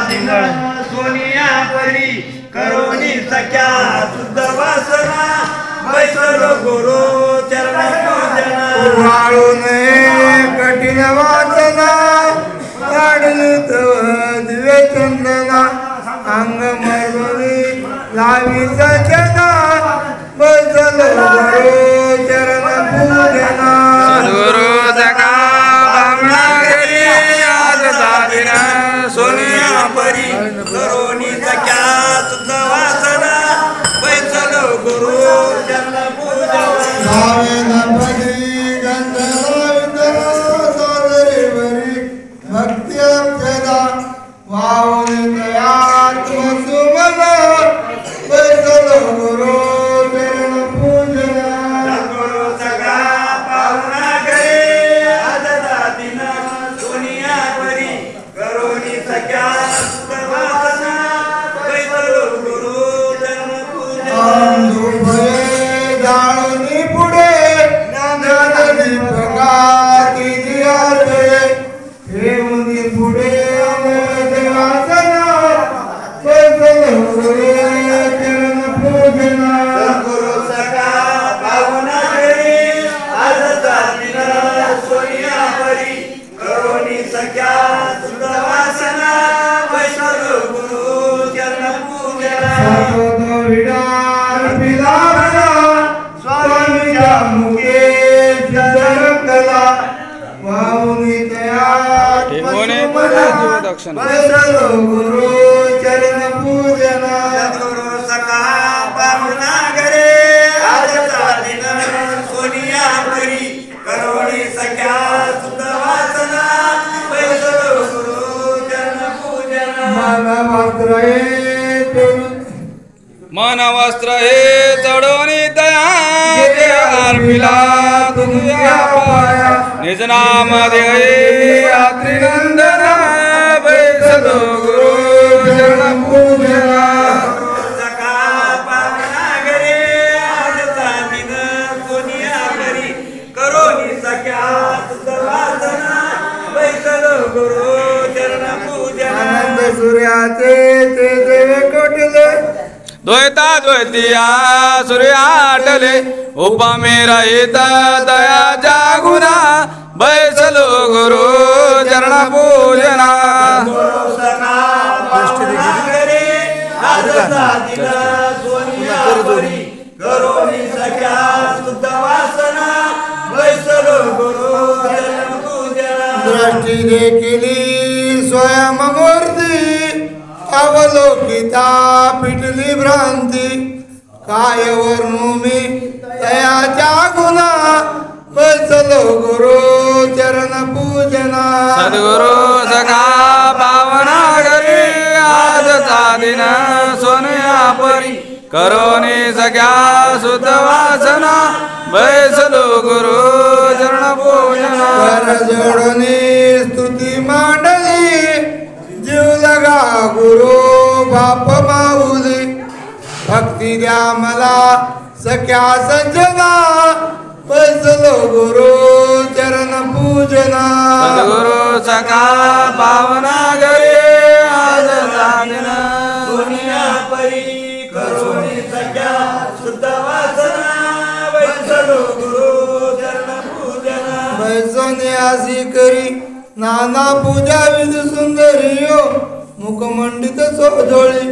दिन सोनिया परी करोनी सख्या शुद्ध वासना बैसलो गुरु चरण पूजना वाळून कठीण वाचना काढलीत दिवे चंदना अंग मरुनी लावी सजना बैसलो गुरु चरण पूजना सद्गुरु सखा बामणा घरी आज दिन सोनिया परी करोनी सख्या शुद्ध वासना बैसलो गुरु चरण पूजना नावे गणपती गंधर्व सोदरी वरी भक्ती अक्षरा वाहुनी दयात सुमना बैसलो गुरु चरण पूजना सद्गुरु सखा पाहुणा घरी आज दिन सोनिया परी करोनी सख्या शुद्ध वासना बैसलो गुरु चरण पूजना जाळूनी पुढे ज्ञानदी प्रकाशी जियाचे हे मुनी पुढे देवासना बैसलो गुरु चरण पूजना सद्गुरु सखा पाहुणा घरी आज दिन सोनिया परी करोनी सख्या शुद्ध वासना बैसलो गुरु चरण पूजना सर्वतो विडार पिलावला स्वामीच्या मुखे जरकला वाहुनी तयात दक्षिण बैसलो गुरु चरण पूजना सद्गुरु सखा पाहुणा घरी आज दिन सोनिया परी करोनी सख्या शुद्ध वासना बैसलो गुरु चरण पूजना मन वस्त्र हे चढवणी दया अर्पिला तुझ्या पाया निज नाम देय त्रिनंदन बैसलो गुरु चरण पूजना सखा पाहुणा घरी आज दिन सोनिया परी करोनी सख्या शुद्ध वासना बैसलो गुरु चरण पूजना आनंद सूर्याचे ते देवे कोटले द्वैता द्वैतिया सूर्याटले उपमे रहित दया जागुना बैसलो गुरु चरण पूजना सद्गुरु सखा पाहुणा घरी आज दिन सोनिया परी करोनी सख्या शुद्ध वासना बैसलो गुरु चरण पूजना दृष्टी देखिली स्वयंमूर्ती अवलोकिता पिटली भ्रांती काय वर्णू मी तयाच्या गुणा बैसलो गुरु चरण पूजना सद्गुरु सखा पावना घरी आज दिन सोनिया परी करोनी सख्या शुद्ध वासना बैसलो गुरु चरण पूजना कर जोडणी स्तुती मांडली जीव लगा गुरु बाप माऊली भक्ती द्या मला सख्या सज्जना बैसलो गुरु चरण पूजना सद्गुरु सखा पावना घरी आज दिन सोनिया परी करोनी सख्या शुद्ध वासना बैसलो गुरु चरण पूजना बैसोने आसी करी नाना पूजा विधी सुंदरियो मुखमंडित सोजोळी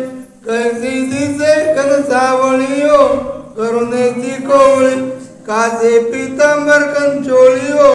कैसी दिसे कनसावळियो करुणेची कोवळी कासे पीतांबर कंचोळियो